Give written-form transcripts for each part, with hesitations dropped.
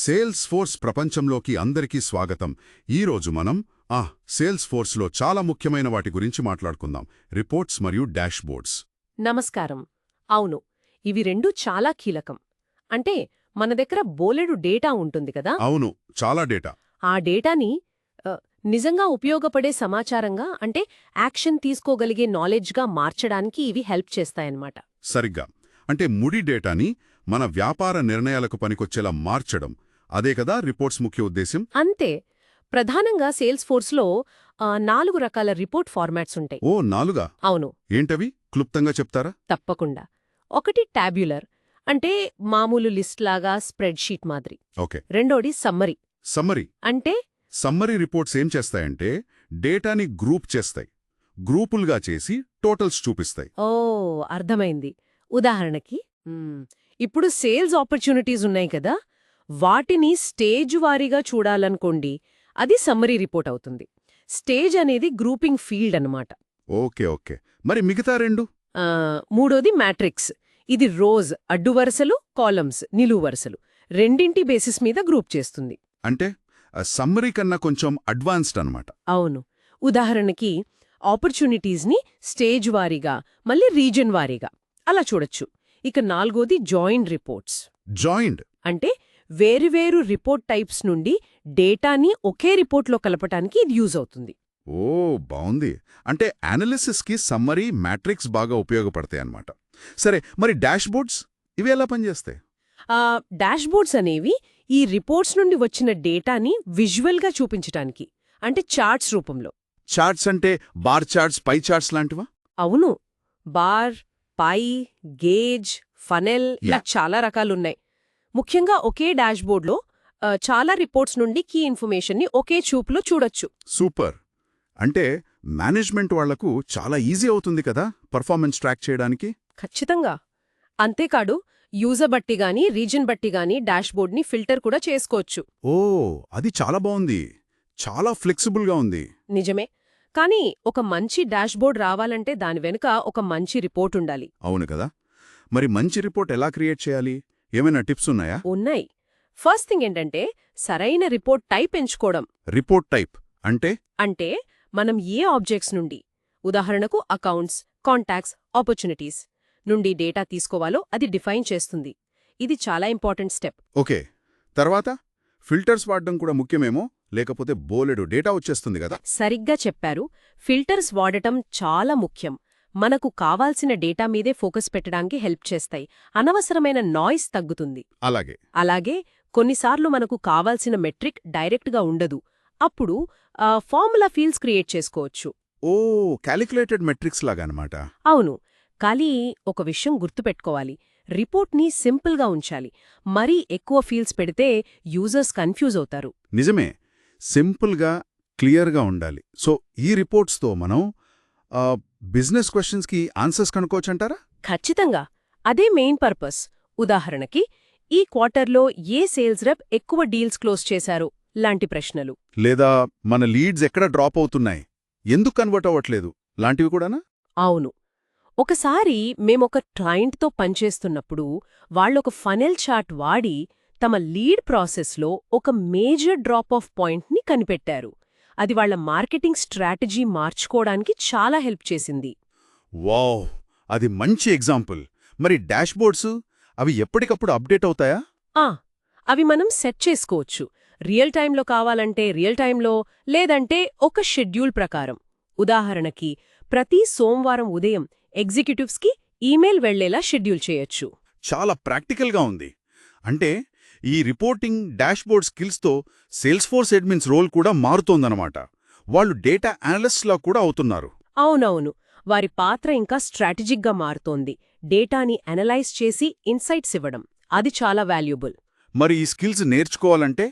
Sales force ప్రపంచంలోకి అందరికీ స్వాగతం. ఈరోజు మనం సేల్స్ ఫోర్స్లో చాలా ముఖ్యమైన వాటి గురించి మాట్లాడుకుందాం. రిపోర్ట్స్ మరియు డాష్బోర్డ్స్. నమస్కారం. అవును, ఇవి రెండూ చాలా కీలకం. అంటే మన దగ్గర బోలెడు డేటా ఉంటుంది కదా. అవును, చాలా డేటా. ఆ డేటాని నిజంగా ఉపయోగపడే సమాచారంగా, అంటే యాక్షన్ తీసుకోగలిగే నాలెడ్జ్గా మార్చడానికి ఇవి హెల్ప్ చేస్తాయన్నమాట. సరిగ్గా. అంటే ముడి డేటాని మన వ్యాపార నిర్ణయాలకు పనికొచ్చేలా మార్చడం, అదే కదా రిపోర్ట్స్ ముఖ్య ఉద్దేశ్యం. అంతే. ప్రధానంగా సేల్స్ ఫోర్స్లో 4 రకాల రిపోర్ట్ ఫార్మాట్స్ ఉంటాయి. ఓ, 4? అవును, ఏంటవి? క్లుప్తంగా చెప్తారా? తప్పకుండా. ఒకటి టాబ్యులర్, అంటే మామూలు లిస్ట్ లాగా స్ప్రెడ్షీట్ మాదిరి. ఓకే. రెండోది సమ్మరీ. సమ్మరీ అంటే సమ్మరీ రిపోర్ట్స్ ఏం చేస్తాయంటే డేటాని గ్రూప్ చేస్తాయి. గ్రూపులుగా చేసి టోటల్స్ చూపిస్తాయి. ఓ, అర్థమైంది. ఉదాహరణకి ఇప్పుడు సేల్స్ ఆపర్చునిటీస్ ఉన్నాయి కదా, వాటిని స్టేజ్ వారీగా చూడాలనుకోండి, అది సమ్మరీ రిపోర్ట్ అవుతుంది. స్టేజ్ అనేది గ్రూపింగ్ ఫీల్డ్ అన్నమాట. Okay okay. మరి మిగతా రెండు? మూడోది మ్యాట్రిక్స్. ఇది రోజ్ అడ్డు వరుసలు, కాలమ్స్ నిలువు వరుసలు, రెండింటి బేసిస్ మీద గ్రూప్ చేస్తుంది. అంటే సమ్మరీ కన్నా కొంచెం అడ్వాన్స్డ్ అన్నమాట. అవును. ఉదాహరణకి ఆపర్చునిటీస్ని స్టేజ్ వారీగా, మళ్ళీ రీజన్ వారీగా అలా చూడొచ్చు. ఇక నాలుగోది జాయింట్ రిపోర్ట్స్. జాయింట్ అంటే వేరువేరు రిపోర్ట్ టైప్స్ నుండి డేటాని ఒకే రిపోర్ట్లో కలపటానికి ఇది యూజ్ అవుతుంది. ఓ, బావుంది. అంటే అనాలిసిస్కి సమ్మరీ, మ్యాట్రిక్స్ బాగా ఉపయోగపడతాయి అన్నమాట. సరే, మరి డాష్బోర్డ్స్ ఇవి ఎలా పనిచేస్తాయి? డాష్బోర్డ్స్ అనేవి ఈ రిపోర్ట్స్ నుండి వచ్చిన డేటాని విజువల్గా చూపించటానికి, అంటే చార్ట్స్ రూపంలో. చార్ట్స్ అంటే బార్ చార్ట్స్, పై చార్ట్స్ లాంటివా? అవును. బార్, పై, గేజ్, ఫనెల్ ఇలా Yeah. చాలా రకాలున్నాయి. ముఖ్యంగా ఒకే డాష్బోర్డ్లో చాలా రిపోర్ట్స్ నుండి కీ ఇన్ఫర్మేషన్ని ఒకే చూపులో చూడొచ్చు. సూపర్. అంటే మేనేజ్మెంట్ వాళ్లకు చాలా ఈజీ అవుతుంది కదా పర్ఫార్మెన్స్ ట్రాక్ చేయడానికి. ఖచ్చితంగా. అంతేకాదు, యూజర్ బట్టి గానీ, రీజన్ బట్టి గానీ డాష్బోర్డ్ని ఫిల్టర్ కూడా చేసుకోవచ్చు. ఓ, అది చాలా బావుంది. చాలా ఫ్లెక్సిబుల్గా ఉంది. నిజమే. కానీ ఒక మంచి డాష్బోర్డ్ రావాలంటే దాని వెనుక ఒక మంచి రిపోర్ట్ ఉండాలి. అవును కదా. మరి మంచి రిపోర్ట్ ఎలా క్రియేట్ చేయాలి? ఏమైనా టిప్స్ ఉన్నాయా? ఉన్నాయి. ఫస్ట్ థింగ్ ఏంటంటే సరైన రిపోర్ట్ టైప్ ఎంచుకోవడం. రిపోర్ట్ టైప్ అంటే మనం ఏ ఆబ్జెక్ట్స్ నుండి, ఉదాహరణకు అకౌంట్స్, కాంటాక్ట్స్, ఆపర్చునిటీస్ నుండి డేటా తీసుకోవాలో అది డిఫైన్ చేస్తుంది. ఇది చాలా ఇంపార్టెంట్ స్టెప్. ఓకే. తర్వాత ఫిల్టర్స్ వాడడం కూడా ముఖ్యమేమో, లేకపోతే బోలెడు డేటా వచ్చేస్తుంది కదా. సరిగ్గా చెప్పారు. ఫిల్టర్స్ వాడటం చాలా ముఖ్యం. మనకు కావాల్సిన డేటా మీదే ఫోకస్ పెట్టడానికి హెల్ప్ చేస్తాయి. అనవసరమైన నాయిస్ తగ్గుతుంది. అలాగే కొన్నిసార్లు మనకు కావాల్సిన మెట్రిక్ డైరెక్ట్గా ఉండదు. అప్పుడు ఫార్ములా ఫీల్డ్స్ క్రియేట్ చేసుకోవచ్చు. ఓ, క్యాలిక్యులేటెడ్ మెట్రిక్స్ లాగా అన్నమాట. అవును. కానీ ఒక విషయం గుర్తుపెట్టుకోవాలి. రిపోర్ట్ని సింపుల్గా ఉంచాలి. మరీ ఎక్కువ ఫీల్డ్స్ పెడితే యూజర్స్ కన్ఫ్యూజ్ అవుతారు. నిజమే. సింపుల్గా, క్లియర్గా ఉండాలి. సో ఈ రిపోర్ట్స్తో మనం బిజినెస్ క్వశ్చన్స్కి ఆన్సర్స్ కనుక్కోవచ్చంటారా? ఖచ్చితంగా. అదే మెయిన్ పర్పస్. ఉదాహరణకి, ఈ క్వార్టర్లో ఏ సేల్స్ రెప్ ఎక్కువ డీల్స్ క్లోజ్ చేశారు లాంటి ప్రశ్నలు. లేదా మన లీడ్స్ ఎక్కడ డ్రాప్ అవుతున్నాయి, ఎందుకు కన్వర్ట్ అవ్వట్లేదు లాంటివి కూడానా? అవును. ఒకసారి మేమొక క్లయింట్తో పనిచేస్తున్నప్పుడు వాళ్ళొక ఫనెల్ చార్ట్ వాడి తమ లీడ్ ప్రాసెస్లో ఒక మేజర్ డ్రాప్ ఆఫ్ పాయింట్ని కనిపెట్టారు. అది వాళ్ళ మార్కెటింగ్ స్ట్రాటజీ మార్చుకోవడానికి చాలా హెల్ప్ చేసింది. వావ్, అది మంచి ఎగ్జాంపుల్. మరి డాష్బోర్డ్స్ అవి ఎప్పటికప్పుడు అప్డేట్ అవుతాయా? అవి మనం సెట్ చేసుకోవచ్చు. రియల్ టైంలో కావాలంటే రియల్ టైంలో, లేదంటే ఒక షెడ్యూల్ ప్రకారం. ఉదాహరణకి, ప్రతి సోమవారం ఉదయం ఎగ్జిక్యూటివ్స్కి ఈమెయిల్ వెళ్లేలా షెడ్యూల్ చేయొచ్చు. చాలా ప్రాక్టికల్గా ఉంది. అంటే ఈ రిపోర్టింగ్, డాష్బోర్డ్ స్కిల్స్తో సేల్స్ ఫోర్స్ అడ్మిన్స్ రోల్ కూడా మారుతోందన్నమాట. వాళ్ళు డేటా అనలిస్ట్లా కూడా అవుతున్నారు. అవునవును. వారి పాత్ర ఇంకా స్ట్రాటజిక్గా మారుతోంది. డేటాని అనలైజ్ చేసి ఇన్సైట్స్ ఇవ్వడం, అది చాలా వాల్యుబుల్. మరి ఈ స్కిల్స్ నేర్చుకోవాలంటే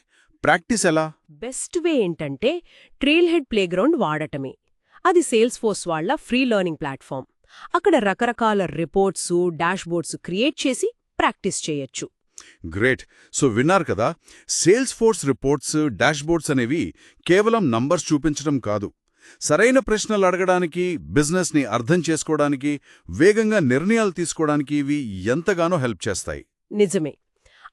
ప్రాక్టీస్ ఎలా? బెస్ట్ వే ఏంటంటే ట్రైల్ హెడ్ ప్లేగ్రౌండ్ వాడటమే. అది సేల్స్ ఫోర్స్ వాళ్ల ఫ్రీ లెర్నింగ్ ప్లాట్ఫామ్. అక్కడ రకరకాల రిపోర్ట్సు, డాష్బోర్డ్స్ క్రియేట్ చేసి ప్రాక్టీస్ చేయొచ్చు. గ్రేట్. సో విన్నారు కదా, సేల్స్ ఫోర్స్ రిపోర్ట్స్, డాష్బోర్డ్స్ అనేవి కేవలం నంబర్స్ చూపించడం కాదు, సరైన ప్రశ్నలు అడగడానికి, బిజినెస్ని అర్థం చేసుకోవడానికి, వేగంగా నిర్ణయాలు తీసుకోవడానికి ఇవి ఎంతగానో హెల్ప్ చేస్తాయి. నిజమే.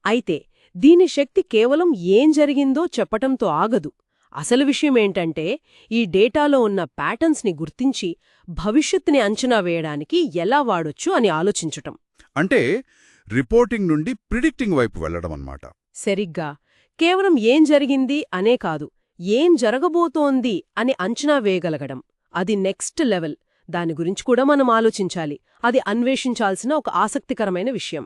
అయితే దీని శక్తి కేవలం ఏం జరిగిందో చెప్పటంతో ఆగదు. అసలు విషయమేంటంటే, ఈ డేటాలో ఉన్న ప్యాటర్న్స్ని గుర్తించి భవిష్యత్తుని అంచనా వేయడానికి ఎలా వాడొచ్చు అని ఆలోచించటం. అంటే రిపోర్టింగ్ నుండి ప్రిడిక్టింగ్ వైపు వెళ్లడం అన్నమాట. సరిగ్గా. కేవలం ఏం జరిగింది అనే కాదు, ఏం జరగబోతోంది అని అంచనా వేయగలగడం. అది నెక్స్ట్ లెవెల్. దాని గురించి కూడా మనం ఆలోచించాలి. అది అన్వేషించాల్సిన ఒక ఆసక్తికరమైన విషయం.